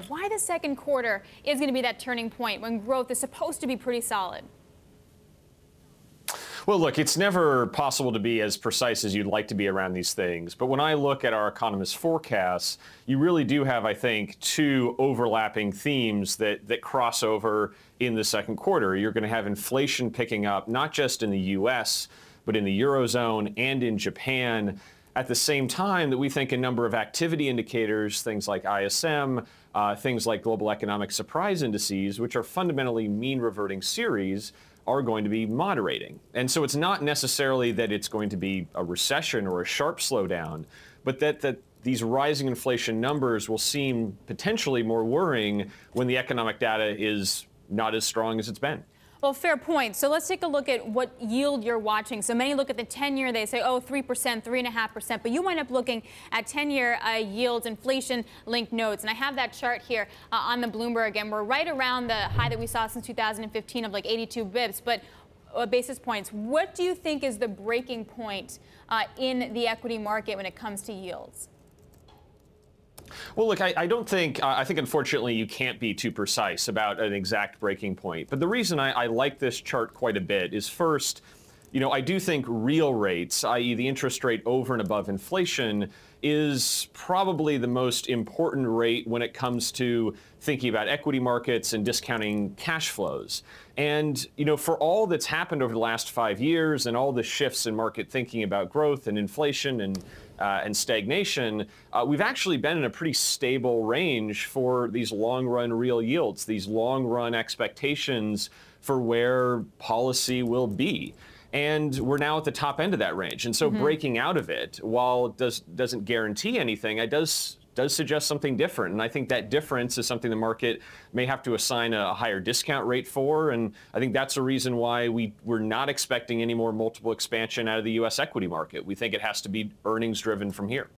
why the second quarter is going to be that turning point when growth is supposed to be pretty solid. Well, look, it's never possible to be as precise as you'd like to be around these things. But when I look at our economists' forecasts, you really do have, I think, two overlapping themes that cross over in the second quarter. You're going to have inflation picking up, not just in the U.S., but in the Eurozone and in Japan, at the same time that we think a number of activity indicators, things like ISM, things like global economic surprise indices, which are fundamentally mean reverting series, are going to be moderating. And so it's not necessarily that it's going to be a recession or a sharp slowdown, but that these rising inflation numbers will seem potentially more worrying when the economic data is not as strong as it's been. Well, fair point. So let's take a look at what yield you're watching. So many look at the 10-year, they say, oh, 3%, 3.5%. But you wind up looking at 10-year yields, inflation-linked notes. And I have that chart here on the Bloomberg. And we're right around the high that we saw since 2015 of like 82 bips. But basis points. What do you think is the breaking point in the equity market when it comes to yields? Well, look, I don't think, I think unfortunately you can't be too precise about an exact breaking point. But the reason I like this chart quite a bit is first, you know, I do think real rates, i.e. the interest rate over and above inflation, is probably the most important rate when it comes to thinking about equity markets and discounting cash flows. And, you know, for all that's happened over the last 5 years and all the shifts in market thinking about growth and inflation and stagnation, we've actually been in a pretty stable range for these long-run real yields, these long-run expectations for where policy will be. And we're now at the top end of that range. And so breaking out of it, while it doesn't guarantee anything, it does suggest something different. And I think that difference is something the market may have to assign a higher discount rate for. And I think that's a reason why we're not expecting any more multiple expansion out of the U.S. equity market. We think it has to be earnings driven from here.